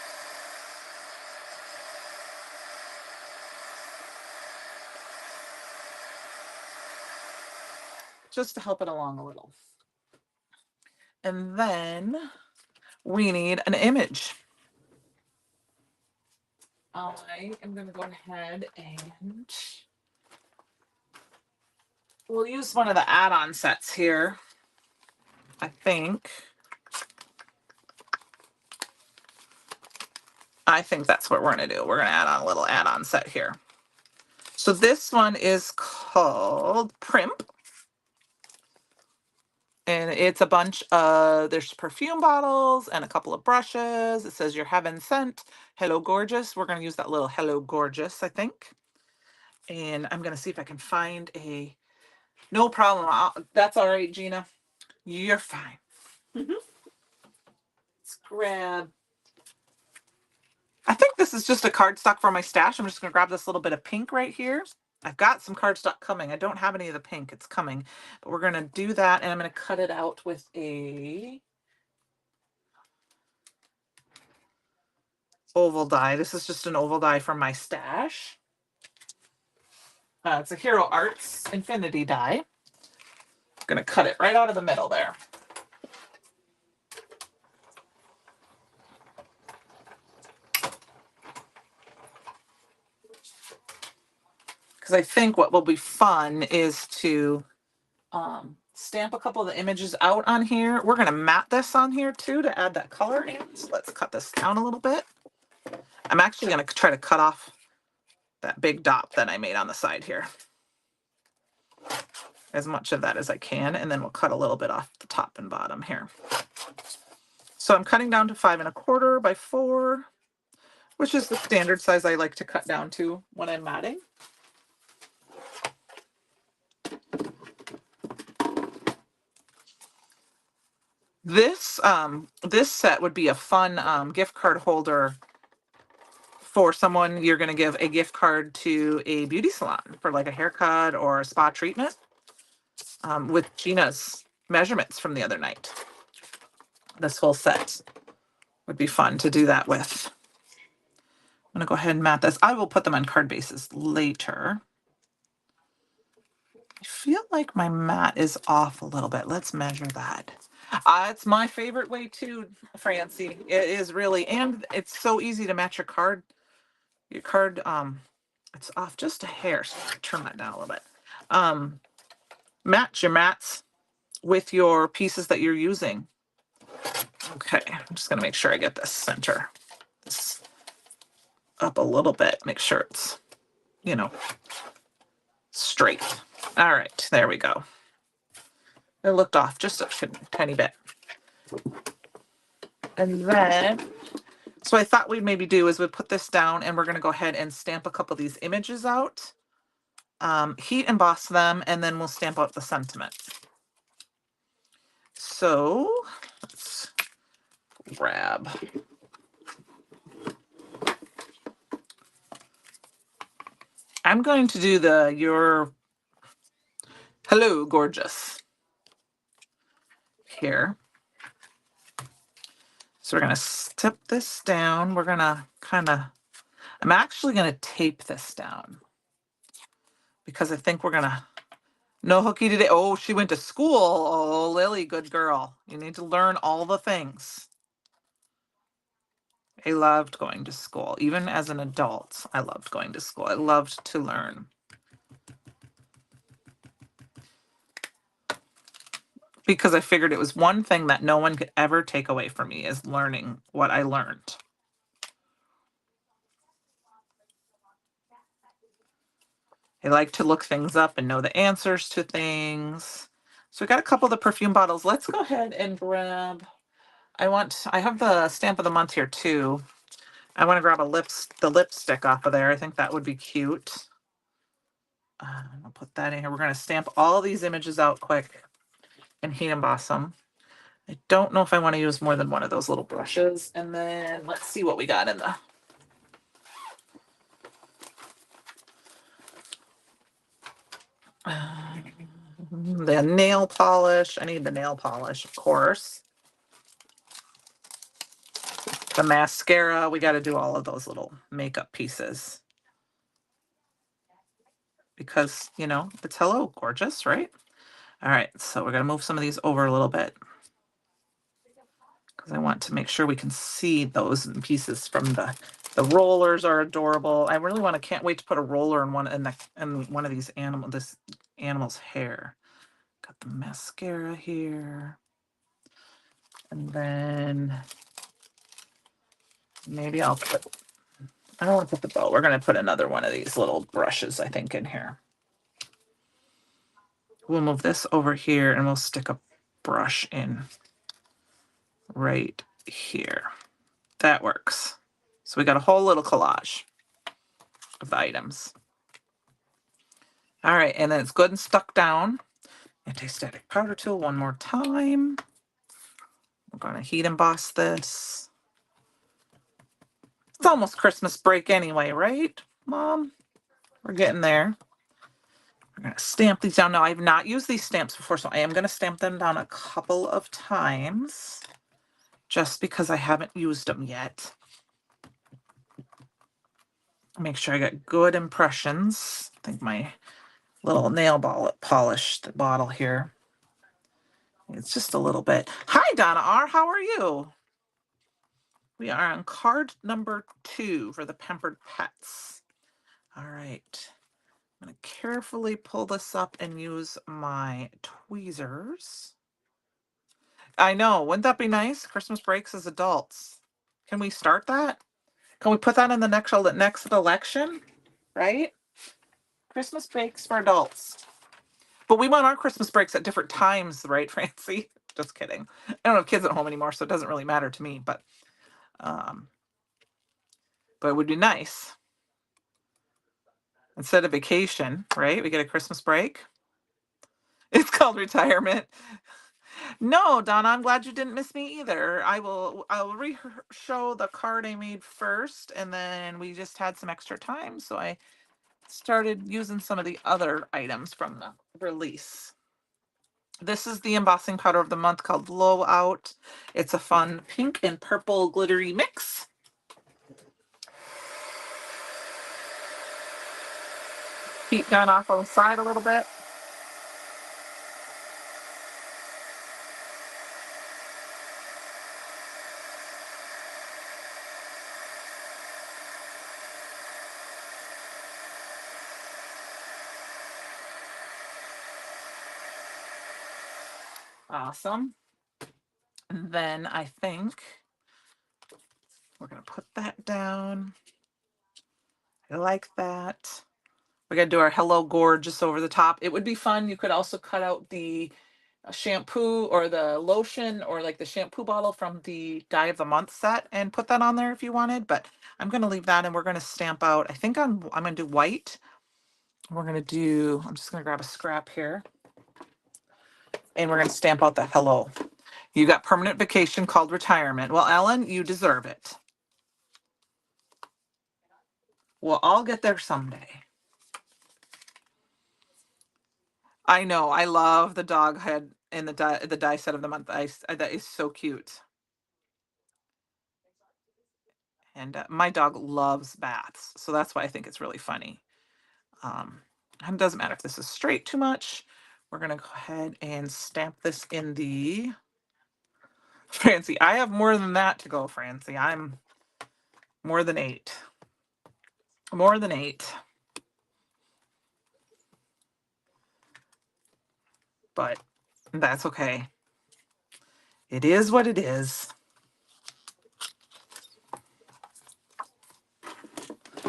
Just to help it along a little. And then we need an image. I am going to go ahead and we'll use one of the add-on sets here. I think that's what we're going to do. We're going to add on a little add-on set here. So this one is called Primp. And it's a bunch of, there's perfume bottles and a couple of brushes. It says your heaven scent. Hello, gorgeous. We're going to use that little hello, gorgeous, I think. And I'm going to see if I can find a, no problem. That's all right, Gina. You're fine. Let's grab, I think this is just a cardstock for my stash. I'm just going to grab this little bit of pink right here. I've got some cardstock coming. I don't have any of the pink. It's coming. But we're going to do that, and I'm going to cut it out with a oval die. This is just an oval die from my stash. It's a Hero Arts Infinity die. I'm going to cut it right out of the middle there. Because I think what will be fun is to stamp a couple of the images out on here. We're going to mat this on here too to add that color in. So let's cut this down a little bit. I'm actually going to try to cut off that big dot that I made on the side here. As much of that as I can, and then we'll cut a little bit off the top and bottom here. So I'm cutting down to 5 1/4 by 4, which is the standard size I like to cut down to when I'm matting. This set would be a fun gift card holder for someone you're going to give a gift card to a beauty salon for like a haircut or a spa treatment with Gina's measurements from the other night. This whole set would be fun to do that with. I'm going to go ahead and mat this. I will put them on card bases later. I feel like my mat is off a little bit. Let's measure that. It's my favorite way too, Francie. It is really, and it's so easy to match your card. Your card, it's off just a hair, so I'll turn that down a little bit. Match your mats with your pieces that you're using. Okay, I'm just gonna make sure I get this center this up a little bit. Make sure it's, you know, straight. All right, there we go. It looked off just a tiny bit. And then, so I thought we'd maybe do is we'd put this down and we're going to go ahead and stamp a couple of these images out, heat emboss them, and then we'll stamp out the sentiment. So let's grab. I'm going to do your hello, gorgeous here. So we're going to step this down. We're going to I'm actually going to tape this down because I think we're going to, no hooky today. Oh, she went to school. Oh, Lily, good girl. You need to learn all the things. I loved going to school. Even as an adult, I loved going to school. I loved to learn. Because I figured it was one thing that no one could ever take away from me is learning what I learned. I like to look things up and know the answers to things. So we got a couple of the perfume bottles. Let's go ahead and grab, I have the stamp of the month here too. I want to grab the lipstick off of there. I think that would be cute. I'll put that in here. We're going to stamp all these images out quick and heat emboss them. I don't know if I want to use more than one of those little brushes. And then let's see what we got in the nail polish. I need the nail polish, of course. The mascara. We got to do all of those little makeup pieces. Because, you know, it's hello, gorgeous, right? All right, so we're going to move some of these over a little bit. because I want to make sure we can see those in pieces from the rollers are adorable. I really can't wait to put a roller in one of these this animal's hair. Got the mascara here. And then maybe I don't want to put the bow. We're going to put another one of these little brushes, I think, in here. We'll move this over here and we'll stick a brush in right here. That works. So we got a whole little collage of the items. All right, and then it's good and stuck down. Anti-static powder tool one more time. We're going to heat emboss this. It's almost Christmas break anyway, right, Mom? We're getting there. We're going to stamp these down. Now, I've not used these stamps before, so I am going to stamp them down a couple of times just because I haven't used them yet. Make sure I get good impressions. I think my little nail polish bottle here. It's just a little bit. Hi, Donna R. How are you? We are on card number 2 for the Pampered Pets. All right. I'm going to carefully pull this up and use my tweezers. I know. Wouldn't that be nice? Christmas breaks as adults. Can we start that? Can we put that in the next election? Right? Christmas breaks for adults. But we want our Christmas breaks at different times, right, Francie? Just kidding. I don't have kids at home anymore, so it doesn't really matter to me, but it would be nice. Instead of vacation, right? We get a Christmas break. It's called retirement. No, Donna, I'm glad you didn't miss me either. I'll show the card I made first, and then we just had some extra time, so I started using some of the other items from the release. This is the embossing powder of the month called Blowout. It's a fun pink and purple glittery mix. Heat gun off on the side a little bit. Awesome. And then I think we're going to put that down. I like that. We're going to do our Hello Gorgeous over the top. It would be fun. You could also cut out the shampoo or the lotion or like the shampoo bottle from the Dye of the Month set and put that on there if you wanted. But I'm going to leave that, and we're going to stamp out. I think I'm going to do white. I'm just going to grab a scrap here. And we're going to stamp out the hello. You got permanent vacation called retirement. Well, Ellen, you deserve it. We'll all get there someday. I know. I love the dog head in the die set of the month. That is so cute. And my dog loves baths, so that's why I think it's really funny. And it doesn't matter if this is straight too much. We're going to go ahead and stamp this in the... Francie, I have more than that to go, Francie. I'm more than 8. More than 8. But that's okay. It is what it is.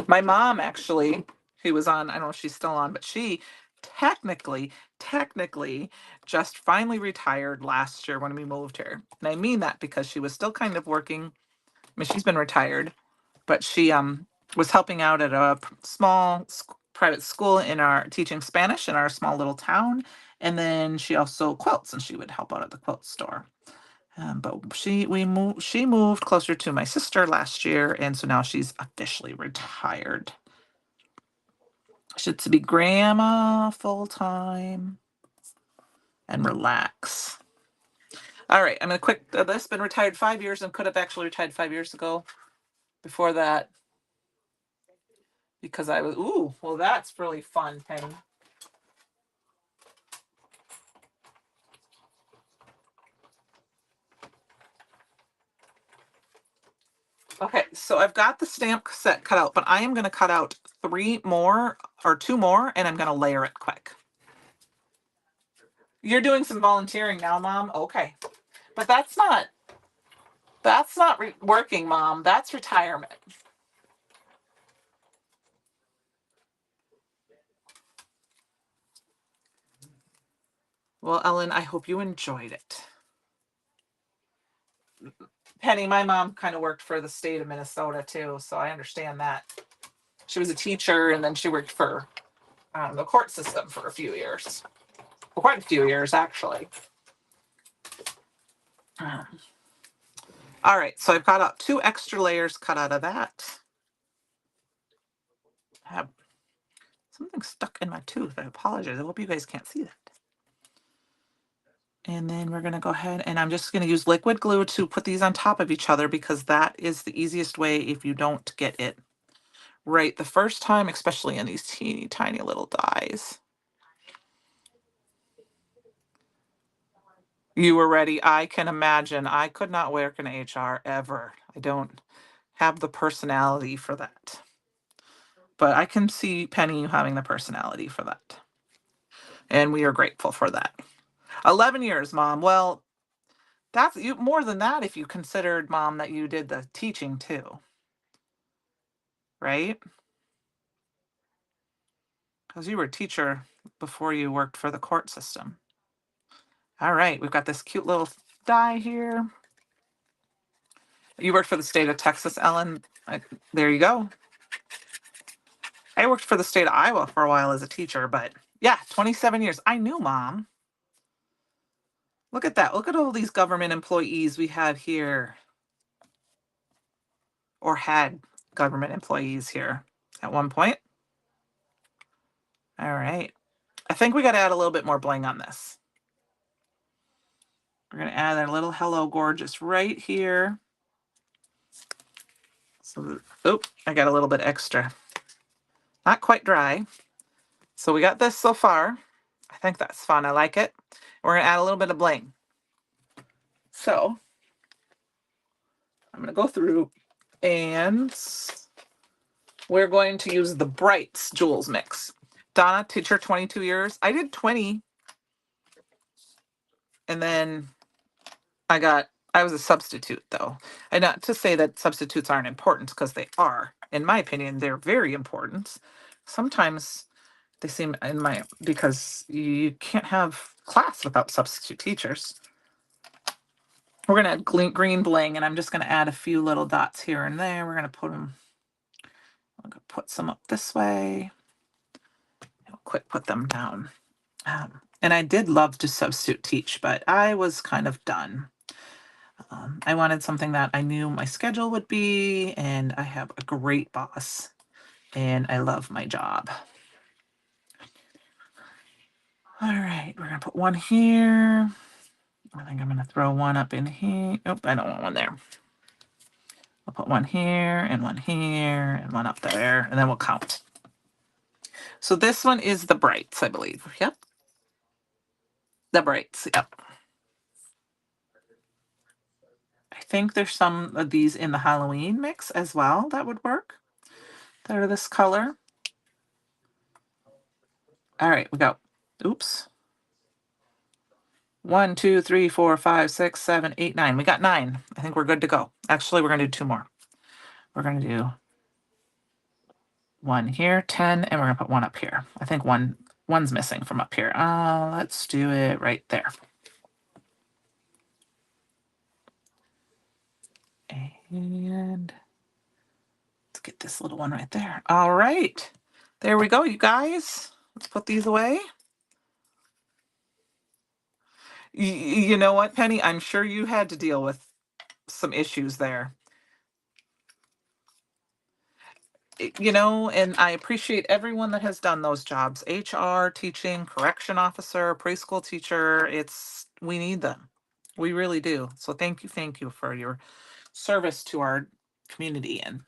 My mom, actually, who was on, I don't know if she's still on, but she technically just finally retired last year when we moved here. And I mean that because she was still kind of working. I mean, she's been retired, but she was helping out at a small private school in our teaching Spanish in our small little town. And then she also quilts, and she would help out at the quilt store. But she moved closer to my sister last year, and so now she's officially retired. She gets to be grandma full time and relax. All right, I'm gonna quick this. Been retired 5 years and could have actually retired 5 years ago. Before that, because I was well, that's really fun, Penny. Okay, so I've got the stamp set cut out, but I am going to cut out 3 more or 2 more, and I'm going to layer it quick. You're doing some volunteering now, Mom? Okay. But that's not working, Mom. That's retirement. Well, Ellen, I hope you enjoyed it. Penny, my mom kind of worked for the state of Minnesota too, so I understand that. She was a teacher and then she worked for the court system for a few years. Well, quite a few years, actually. Um, all right, so I've got 2 extra layers cut out of that. I have something stuck in my tooth. I apologize. I hope you guys can't see that. And then we're going to go ahead and I'm just going to use liquid glue to put these on top of each other because that is the easiest way if you don't get it right the first time, especially in these teeny tiny little dies. You were ready. I can imagine. I could not work in HR ever. I don't have the personality for that. But I can see Penny you having the personality for that. And we are grateful for that. 11 years, Mom. Well, that's you more than that if you considered, Mom, that you did the teaching too, right? Because you were a teacher before you worked for the court system. All right, we've got this cute little die here. You worked for the state of Texas, Ellen. There you go. I worked for the state of Iowa for a while as a teacher, but yeah, 27 years. I knew, Mom. Look at that. Look at all these government employees we had here, or had government employees here at one point. All right. I think we got to add a little bit more bling on this. We're going to add a little Hello Gorgeous right here. So, I got a little bit extra. Not quite dry. So we got this so far. I think that's fun. I like it. We're going to add a little bit of bling. So I'm going to go through and we're going to use the Brights Jewels mix. Donna, teacher, 22 years. I did 20. And then I was a substitute though. And not to say that substitutes aren't important because they are. In my opinion, they're very important. Sometimes they seem because you can't have class without substitute teachers. We're going to add green bling and I'm just going to add a few little dots here and there. We're going to put them, I'm going to put some up this way. I'll quick put them down. And I did love to substitute teach, but I was kind of done. I wanted something that I knew my schedule would be, and I have a great boss, and I love my job. All right, we're gonna put one here. I think I'm gonna throw one up in here. Oh, I don't want one there. I'll put one here, and one here, and one up there, and then we'll count. So this one is the Brights, I believe. Yep. The Brights, yep. I think there's some of these in the Halloween mix as well that would work. That are this color. All right, we go. Oops. 1, 2, 3, 4, 5, 6, 7, 8, 9. We got 9. I think we're good to go. Actually, we're going to do 2 more. We're going to do 1 here, 10, and we're going to put 1 up here. I think one's missing from up here. Let's do it right there. And let's get this little one right there. All right. There we go, you guys. Let's put these away. You know what, Penny? I'm sure you had to deal with some issues there. And I appreciate everyone that has done those jobs. HR, teaching, correction officer, preschool teacher. We need them. We really do. So thank you for your service to our community. And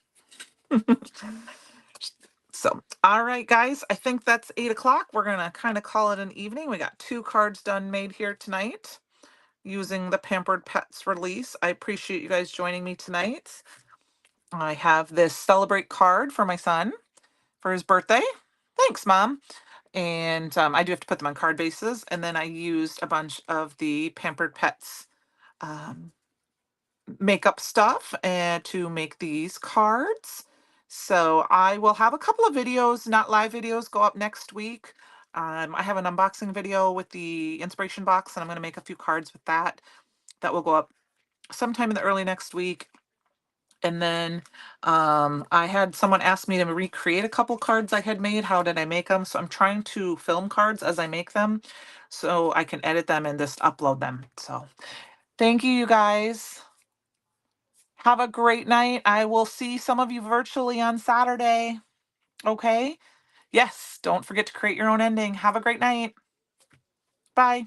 so, all right, guys, I think that's 8 o'clock. We're going to kind of call it an evening. We got 2 cards done made here tonight using the Pampered Pets release. I appreciate you guys joining me tonight. I have this celebrate card for my son for his birthday. Thanks, Mom. And I do have to put them on card bases. And then I used a bunch of the Pampered Pets um, makeup stuff and to make these cards. So I will have a couple of videos, not live videos, go up next week. I have an unboxing video with the inspiration box, and I'm going to make a few cards with that. That will go up sometime in the early next week. And then I had someone ask me to recreate a couple cards I had made. How did I make them? So I'm trying to film cards as I make them so I can edit them and just upload them. So thank you, you guys. Have a great night. I will see some of you virtually on Saturday. Okay? Yes, don't forget to create your own ending. Have a great night. Bye.